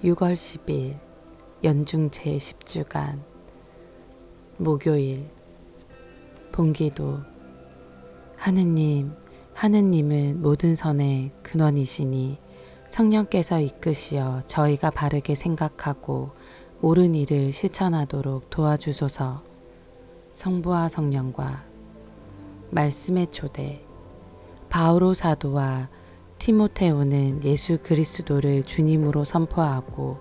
6월 10일 연중 제10주간 목요일 본기도. 하느님은 모든 선의 근원이시니 성령께서 이끄시어 저희가 바르게 생각하고 옳은 일을 실천하도록 도와주소서. 성부와 성령과 말씀의 초대. 바오로 사도와 티모테오는 예수 그리스도를 주님으로 선포하고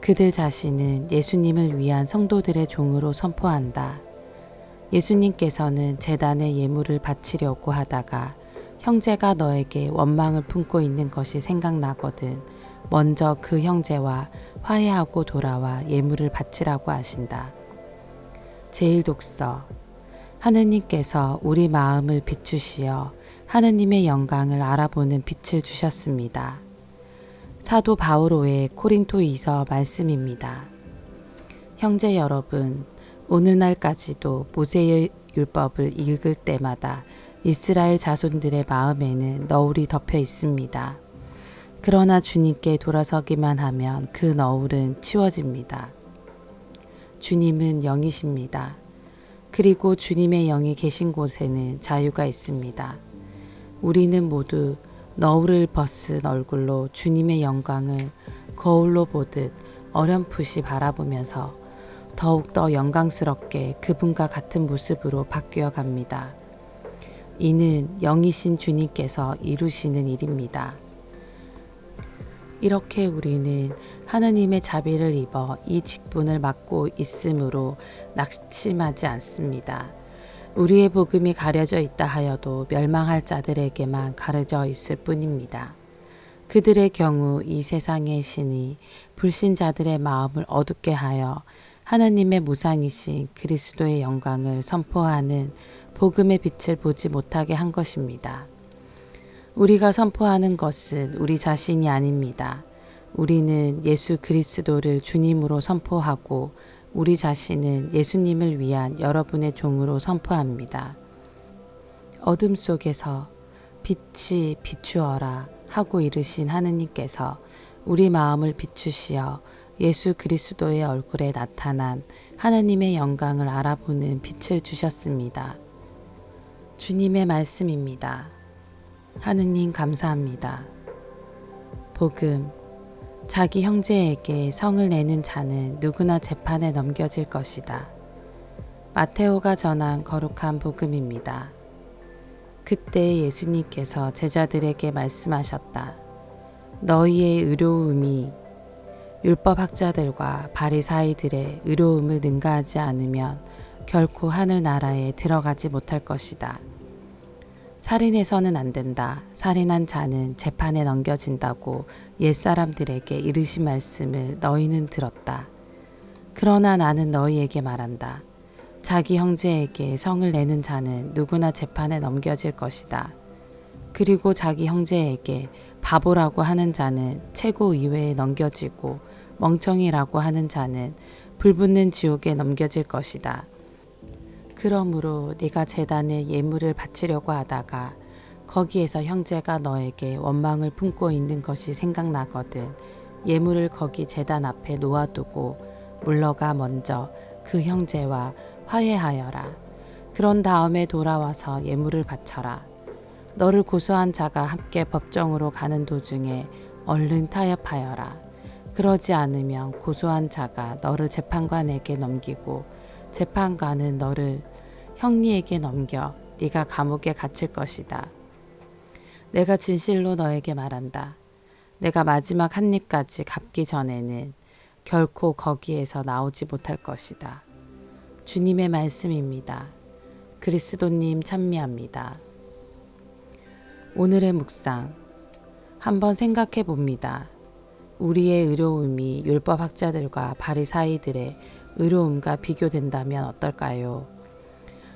그들 자신은 예수님을 위한 성도들의 종으로 선포한다. 예수님께서는 제단에 예물을 바치려고 하다가 형제가 너에게 원망을 품고 있는 것이 생각나거든 먼저 그 형제와 화해하고 돌아와 예물을 바치라고 하신다. 제1독서. 하느님께서 우리 마음을 비추시어 하느님의 영광을 알아보는 빛을 주셨습니다. 사도 바오로의 코린토이서 말씀입니다. 형제 여러분, 오늘날까지도 모세의 율법을 읽을 때마다 이스라엘 자손들의 마음에는 너울이 덮여 있습니다. 그러나 주님께 돌아서기만 하면 그 너울은 치워집니다. 주님은 영이십니다. 그리고 주님의 영이 계신 곳에는 자유가 있습니다. 우리는 모두 너울을 벗은 얼굴로 주님의 영광을 거울로 보듯 어렴풋이 바라보면서 더욱더 영광스럽게 그분과 같은 모습으로 바뀌어 갑니다. 이는 영이신 주님께서 이루시는 일입니다. 이렇게 우리는 하느님의 자비를 입어 이 직분을 맡고 있으므로 낙심하지 않습니다. 우리의 복음이 가려져 있다 하여도 멸망할 자들에게만 가려져 있을 뿐입니다. 그들의 경우 이 세상의 신이 불신자들의 마음을 어둡게 하여 하느님의 무상이신 그리스도의 영광을 선포하는 복음의 빛을 보지 못하게 한 것입니다. 우리가 선포하는 것은 우리 자신이 아닙니다. 우리는 예수 그리스도를 주님으로 선포하고 우리 자신은 예수님을 위한 여러분의 종으로 선포합니다. 어둠 속에서 빛이 비추어라 하고 이르신 하느님께서 우리 마음을 비추시어 예수 그리스도의 얼굴에 나타난 하느님의 영광을 알아보는 빛을 주셨습니다. 주님의 말씀입니다. 하느님 감사합니다. 복음. 자기 형제에게 성을 내는 자는 누구나 재판에 넘겨질 것이다. 마테오가 전한 거룩한 복음입니다. 그때 예수님께서 제자들에게 말씀하셨다. 너희의 의로움이 율법학자들과 바리사이들의 의로움을 능가하지 않으면 결코 하늘나라에 들어가지 못할 것이다. 살인해서는 안 된다. 살인한 자는 재판에 넘겨진다고 옛사람들에게 이르신 말씀을 너희는 들었다. 그러나 나는 너희에게 말한다. 자기 형제에게 성을 내는 자는 누구나 재판에 넘겨질 것이다. 그리고 자기 형제에게 바보라고 하는 자는 최고의회에 넘겨지고 멍청이라고 하는 자는 불붙는 지옥에 넘겨질 것이다. 그러므로 네가 제단에 예물을 바치려고 하다가 거기에서 형제가 너에게 원망을 품고 있는 것이 생각나거든 예물을 거기 제단 앞에 놓아두고 물러가 먼저 그 형제와 화해하여라. 그런 다음에 돌아와서 예물을 바쳐라. 너를 고소한 자가 함께 법정으로 가는 도중에 얼른 타협하여라. 그러지 않으면 고소한 자가 너를 재판관에게 넘기고 재판관은 너를 형리에게 넘겨 네가 감옥에 갇힐 것이다. 내가 진실로 너에게 말한다. 내가 마지막 한 입까지 갚기 전에는 결코 거기에서 나오지 못할 것이다. 주님의 말씀입니다. 그리스도님 찬미합니다. 오늘의 묵상. 한번 생각해 봅니다. 우리의 의로움이 율법학자들과 바리사이들의 의로움과 비교된다면 어떨까요?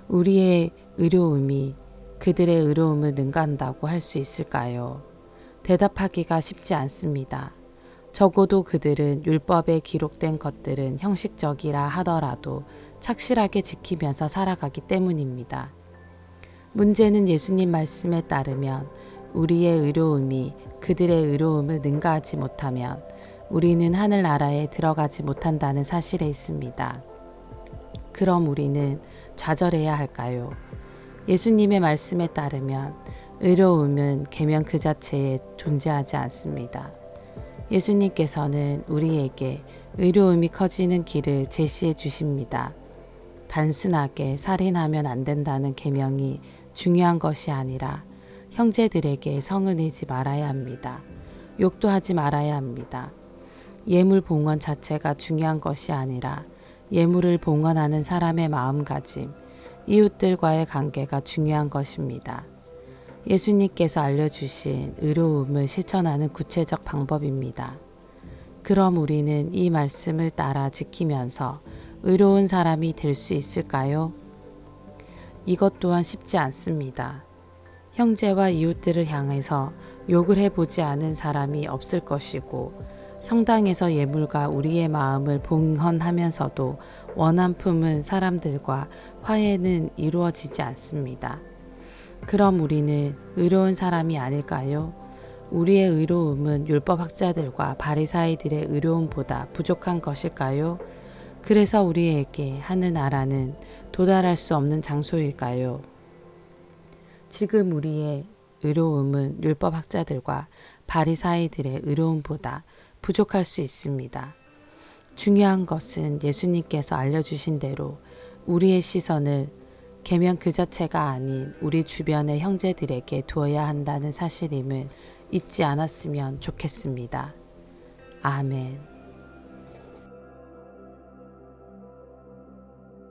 우리의 의로움이 그들의 의로움을 능가한다고 할 수 있을까요? 대답하기가 쉽지 않습니다. 적어도 그들은 율법에 기록된 것들은 형식적이라 하더라도 착실하게 지키면서 살아가기 때문입니다. 문제는 예수님 말씀에 따르면 우리의 의로움이 그들의 의로움을 능가하지 못하면 우리는 하늘나라에 들어가지 못한다는 사실에 있습니다. 그럼 우리는 좌절해야 할까요? 예수님의 말씀에 따르면 의로움은 계명 그 자체에 존재하지 않습니다. 예수님께서는 우리에게 의로움이 커지는 길을 제시해 주십니다. 단순하게 살인하면 안 된다는 계명이 중요한 것이 아니라 형제들에게 성을 내지 말아야 합니다. 욕도 하지 말아야 합니다. 예물 봉헌 자체가 중요한 것이 아니라 예물을 봉헌하는 사람의 마음가짐, 이웃들과의 관계가 중요한 것입니다. 예수님께서 알려주신 의로움을 실천하는 구체적 방법입니다. 그럼 우리는 이 말씀을 따라 지키면서 의로운 사람이 될 수 있을까요? 이것 또한 쉽지 않습니다. 형제와 이웃들을 향해서 욕을 해보지 않은 사람이 없을 것이고, 성당에서 예물과 우리의 마음을 봉헌하면서도 원한 품은 사람들과 화해는 이루어지지 않습니다. 그럼 우리는 의로운 사람이 아닐까요? 우리의 의로움은 율법학자들과 바리사이들의 의로움보다 부족한 것일까요? 그래서 우리에게 하늘나라는 도달할 수 없는 장소일까요? 지금 우리의 의로움은 율법학자들과 바리사이들의 의로움보다 부족할 수 있습니다. 중요한 것은 예수님께서 알려주신 대로 우리의 시선을 계명 그 자체가 아닌 우리 주변의 형제들에게 두어야 한다는 사실임을 잊지 않았으면 좋겠습니다. 아멘.